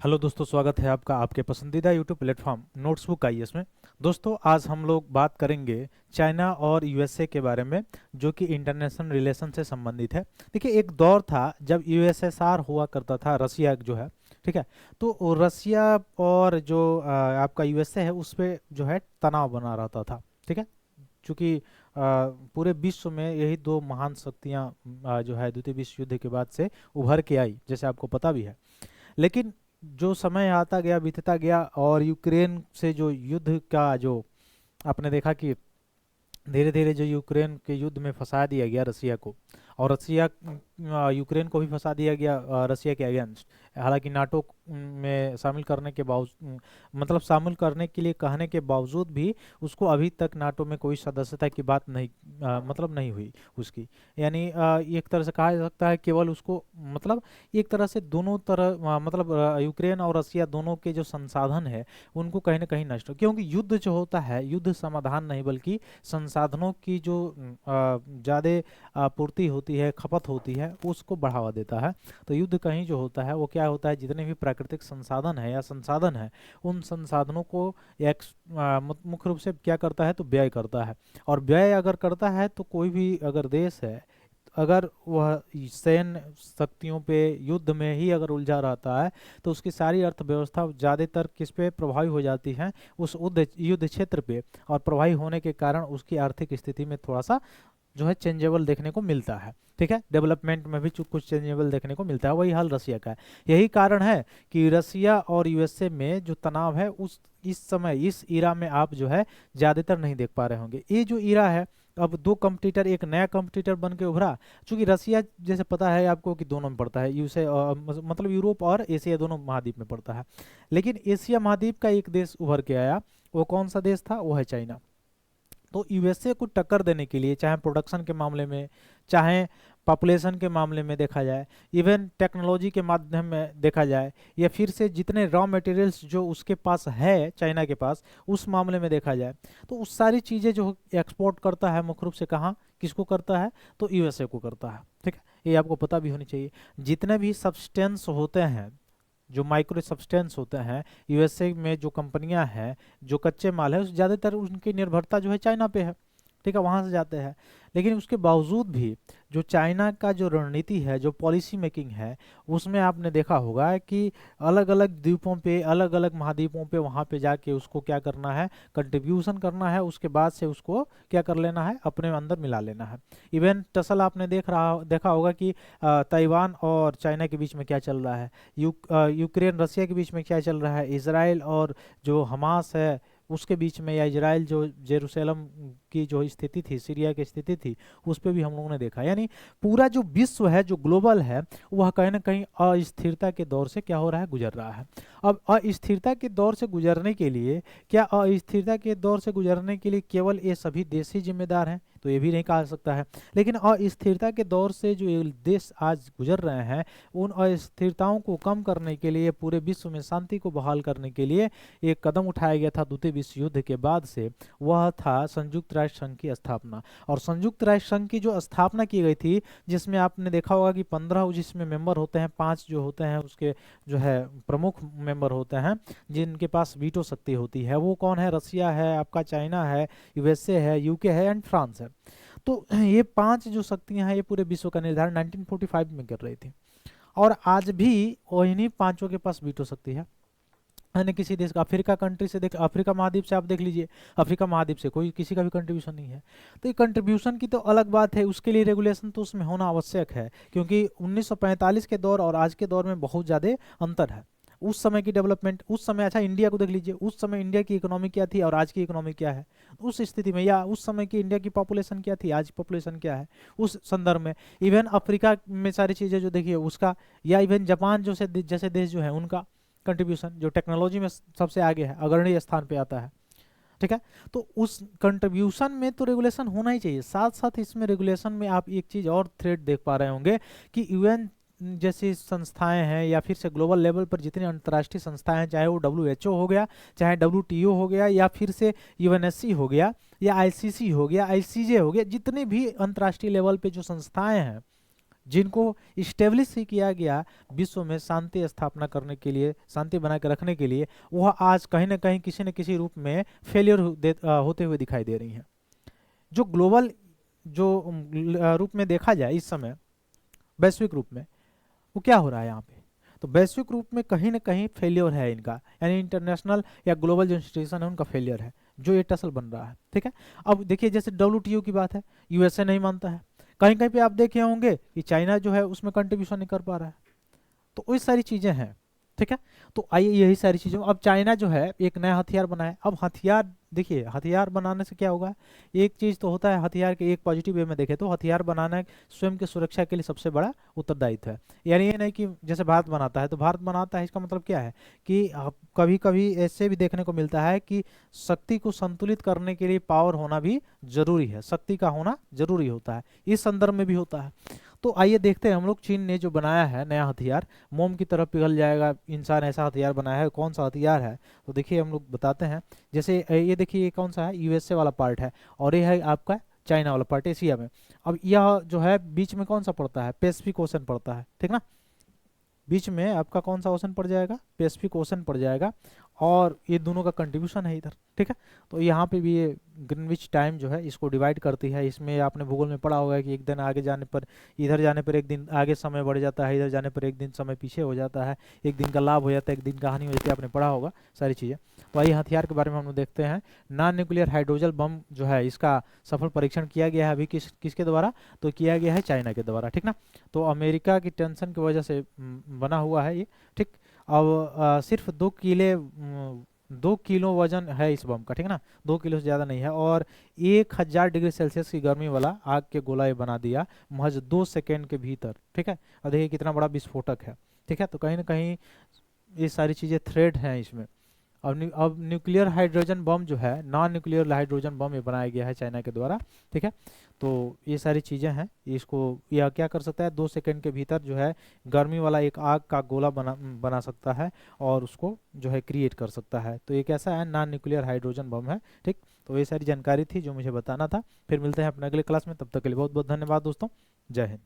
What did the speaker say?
Hello दोस्तों, स्वागत है आपका आपके पसंदीदा यूट्यूब प्लेटफॉर्म नोट्सबुक आईएएस में। दोस्तों, आज हम लोग बात करेंगे चाइना और यूएसए के बारे में, जो कि इंटरनेशनल रिलेशन से संबंधित है। देखिए, एक दौर था जब यूएसएसआर हुआ करता था, रसिया जो है, ठीक है। तो वो रसिया और जो आपका यूएसए है, उस पर जो है तनाव बना रहता था, ठीक है। चूँकि पूरे विश्व में यही दो महान शक्तियाँ जो है द्वितीय विश्व युद्ध के बाद से उभर के आई, जैसे आपको पता भी है। लेकिन जो समय आता गया, बीतता गया, और यूक्रेन से जो युद्ध का जो आपने देखा कि धीरे धीरे जो यूक्रेन के युद्ध में फंसा दिया गया रसिया को, और रसिया यूक्रेन को भी फंसा दिया गया रसिया के अगेंस्ट। हालांकि नाटो में शामिल करने के बावजूद, मतलब शामिल करने के लिए कहने के बावजूद भी उसको अभी तक नाटो में कोई सदस्यता की बात नहीं मतलब नहीं हुई उसकी। यानी एक तरह से कहा जा सकता है केवल उसको, मतलब एक तरह से दोनों तरह मतलब यूक्रेन और रसिया दोनों के जो संसाधन है उनको कहीं ना कहीं नष्ट, क्योंकि युद्ध जो होता है, युद्ध समाधान नहीं बल्कि संसाधनों की जो ज़्यादा आपूर्ति होती है, खपत होती है, उसको बढ़ावा देता है। तो युद्ध कहीं जो होता है वो क्या होता है, जितने भी प्राकृतिक संसाधन है या संसाधन है, उन संसाधनों को एक मुख्य रूप से क्या करता है, तो व्यय करता है। और व्यय अगर करता है तो कोई भी अगर देश है, अगर वह सैन्य शक्तियों पे युद्ध में ही अगर उलझा रहता है, तो उसकी सारी अर्थव्यवस्था ज़्यादातर किस पे प्रभावी हो जाती है, उस युद्ध क्षेत्र पे। और प्रभावी होने के कारण उसकी आर्थिक स्थिति में थोड़ा सा जो है चेंजेबल देखने को मिलता है, ठीक है। डेवलपमेंट में भी कुछ चेंजेबल देखने को मिलता है। वही हाल रसिया का है। यही कारण है कि रसिया और यूएसए में जो तनाव है, उस इस समय इस ईरा में आप जो है ज़्यादातर नहीं देख पा रहे होंगे। ये जो ईरा है, अब दो कंपटीटर, एक नया कंपटीटर बन के उभरा। चूंकि रसिया जैसे पता है आपको कि दोनों में पड़ता है, यूएसए मतलब यूरोप और एशिया दोनों महाद्वीप में पड़ता है। लेकिन एशिया महाद्वीप का एक देश उभर के आया। वो कौन सा देश था? वो है चाइना। तो यूएसए को टक्कर देने के लिए, चाहे प्रोडक्शन के मामले में, चाहे पॉपुलेशन के मामले में देखा जाए, इवन टेक्नोलॉजी के माध्यम में देखा जाए, या फिर से जितने रॉ मटेरियल्स जो उसके पास है, चाइना के पास, उस मामले में देखा जाए, तो उस सारी चीज़ें जो एक्सपोर्ट करता है मुख्य रूप से कहाँ, किसको करता है, तो यूएसए को करता है, ठीक है। ये आपको पता भी होनी चाहिए। जितने भी सब्सटेंस होते हैं, जो माइक्रो सब्सटेंस होते हैं, यूएसए में जो कंपनियां हैं, जो कच्चे माल है, उस ज़्यादातर उनकी निर्भरता जो है चाइना पे है, ठीक है, वहाँ से जाते हैं। लेकिन उसके बावजूद भी जो चाइना का जो रणनीति है, जो पॉलिसी मेकिंग है, उसमें आपने देखा होगा कि अलग अलग द्वीपों पे, अलग अलग महाद्वीपों पे, वहाँ पे जाके उसको क्या करना है, कंट्रीब्यूशन करना है। उसके बाद से उसको क्या कर लेना है, अपने अंदर मिला लेना है। इवन टसल आपने देखा होगा कि ताइवान और चाइना के बीच में क्या चल रहा है, यूक्रेन रसिया के बीच में क्या चल रहा है, इसराइल और जो हमास है उसके बीच में, या इजराइल जो जेरूसलम की जो स्थिति थी, सीरिया की स्थिति थी, उस पर भी हम लोगों ने देखा। यानी पूरा जो विश्व है, जो ग्लोबल है, वह कहीं ना कहीं अस्थिरता के दौर से क्या हो रहा है, गुजर रहा है। अब अस्थिरता के दौर से गुजरने के लिए, क्या अस्थिरता के दौर से गुजरने के लिए केवल ये सभी देश ही जिम्मेदार हैं? तो ये भी नहीं कहा जा सकता है। लेकिन अस्थिरता के दौर से जो ये देश आज गुजर रहे हैं, उन अस्थिरताओं को कम करने के लिए, पूरे विश्व में शांति को बहाल करने के लिए एक कदम उठाया गया था द्वितीय विश्व युद्ध के बाद से। वह था संयुक्त राष्ट्र संघ की स्थापना। और संयुक्त राष्ट्र संघ की जो स्थापना की गई थी, जिसमें आपने देखा होगा कि 15 जिसमें मेंबर होते हैं, 5 जो होते हैं उसके जो है प्रमुख मेंबर होते हैं, जिनके पास वीटो शक्ति होती है। वो कौन है? रसिया है, आपका चाइना है, यूएसए है, यूके है एंड फ्रांस है। तो ये 5 जो शक्तियां हैं, ये पूरे विश्व का निर्धारण 1945 में कर रही थी। और आज भी इन्हीं पांचों के पास वीटो शक्ति है। यानी किसी देश का, अफ्रीका कंट्री से देख, अफ्रीका महाद्वीप से आप देख लीजिए, अफ्रीका महाद्वीप से कोई किसी का भी कंट्रीब्यूशन नहीं है। तो ये कंट्रीब्यूशन की तो अलग बात है, उसके लिए रेगुलेशन तो उसमें होना आवश्यक है, क्योंकि 1945 के दौर और आज के दौर में बहुत ज़्यादा अंतर है। उस समय की डेवलपमेंट, उस समय, अच्छा इंडिया को देख लीजिए, उस समय इंडिया की इकोनॉमी क्या थी और आज की इकोनॉमी क्या है, उस स्थिति में, या उस समय की इंडिया की पॉपुलेशन क्या थी, आज पॉपुलेशन क्या है, उस संदर्भ में। इवन अफ्रीका में सारी चीज़ें जो देखिए उसका, या इवन जापान जैसे देश जो है उनका कंट्रीब्यूशन, जो टेक्नोलॉजी में सबसे आगे है, अग्रणी स्थान पे आता है, ठीक है। तो उस कंट्रीब्यूशन में तो रेगुलेशन होना ही चाहिए। साथ साथ इसमें रेगुलेशन में आप एक चीज़ और थ्रेड देख पा रहे होंगे कि यूएन जैसी संस्थाएं हैं, या फिर से ग्लोबल लेवल पर जितनी अंतर्राष्ट्रीय संस्थाएं हैं, चाहे वो डब्ल्यूएचओ हो गया, चाहे डब्ल्यूटीओ हो गया, या फिर से यूएनएससी हो गया, या आईसीसी हो गया, आईसीजे हो गया, जितने भी अंतर्राष्ट्रीय लेवल पे जो संस्थाएं हैं, जिनको इस्टेब्लिश ही किया गया विश्व में शांति स्थापना करने के लिए, शांति बना के रखने के लिए, वह आज कहीं ना कहीं किसी न किसी रूप में फेलियर होते हुए दिखाई दे रही हैं। जो ग्लोबल जो रूप में देखा जाए इस समय, वैश्विक रूप में, वो क्या हो रहा है यहाँ पे? तो वैश्विक रूप में कहीं ना कहीं फेलियर है इनका, यानी इंटरनेशनल या ग्लोबल जो इंस्टीट्यूशन है उनका फेलियर है, जो ये टसल बन रहा है। ठीक है, अब देखिए जैसे WTO की बात है, यूएसए नहीं मानता है, कहीं कहीं पे आप देखे होंगे कि चाइना जो है उसमें कंट्रीब्यूशन नहीं कर पा रहा है। तो वही सारी चीजें हैं। ठीक है, तो आइए यही सारी चीजों, अब चाइना जो है एक नया हथियार बनाए। अब हथियार देखिए, हथियार बनाने से क्या होगा, एक चीज तो होता है हथियार के एक पॉजिटिव वे में देखे तो हथियार बनाना स्वयं की सुरक्षा के लिए सबसे बड़ा उत्तरदायित्व है। यानी ये नहीं कि जैसे भारत बनाता है तो भारत बनाता है, इसका मतलब क्या है कि कभी कभी ऐसे भी देखने को मिलता है कि शक्ति को संतुलित करने के लिए पावर होना भी जरूरी है, शक्ति का होना जरूरी होता है, इस संदर्भ में भी होता है। तो आइए देखते हैं हम लोग, चीन ने जो बनाया है नया हथियार, मोम की तरफ पिघल जाएगा इंसान, ऐसा हथियार बनाया है, कौन सा हथियार है? तो देखिए हम लोग बताते हैं। जैसे ये देखिए, ये कौन सा है, यूएसए वाला पार्ट है, और ये है आपका चाइना वाला पार्ट, एशिया में। अब यह जो है बीच में कौन सा पड़ता है, पैसिफिक ओशन पड़ता है, ठीक ना। बीच में आपका कौन सा ओशन पड़ जाएगा, पैसिफिक ओशन पड़ जाएगा, और ये दोनों का कंट्रीब्यूशन है इधर। ठीक है, तो यहाँ पे भी ये ग्रीनविच टाइम जो है इसको डिवाइड करती है। इसमें आपने भूगोल में पढ़ा होगा कि एक दिन आगे जाने पर, इधर जाने पर एक दिन आगे समय बढ़ जाता है, इधर जाने पर एक दिन समय पीछे हो जाता है, एक दिन का लाभ हो जाता है, एक दिन का हानि हो जाती है, आपने पढ़ा होगा सारी चीज़ें। तो आइए हथियार के बारे में हम लोग देखते हैं। नॉन न्यूक्लियर हाइड्रोजन बम जो है इसका सफल परीक्षण किया गया है अभी किसके द्वारा, तो किया गया है चाइना के द्वारा। ठीक ना, तो अमेरिका की टेंशन की वजह से बना हुआ है ये। ठीक, अब सिर्फ 2 किलो वजन है इस बम का, ठीक ना, 2 किलो से ज़्यादा नहीं है, और 1000 डिग्री सेल्सियस की गर्मी वाला आग के गोला ये बना दिया महज 2 सेकेंड के भीतर। ठीक है, और देखिए कितना बड़ा विस्फोटक है। ठीक है, तो कहीं ना कहीं ये सारी चीज़ें थ्रेट हैं इसमें। अब न्यूक्लियर हाइड्रोजन बम जो है, नॉन न्यूक्लियर हाइड्रोजन बम ये बनाया गया है चाइना के द्वारा। ठीक है, तो ये सारी चीज़ें हैं, इसको यह क्या कर सकता है, 2 सेकंड के भीतर जो है गर्मी वाला एक आग का गोला बना सकता है, और उसको जो है क्रिएट कर सकता है। तो ये कैसा है, नॉन न्यूक्लियर हाइड्रोजन बम है। ठीक, तो ये सारी जानकारी थी जो मुझे बताना था। फिर मिलते हैं अपने अगले क्लास में, तब तक के लिए बहुत बहुत धन्यवाद दोस्तों। जय हिंद।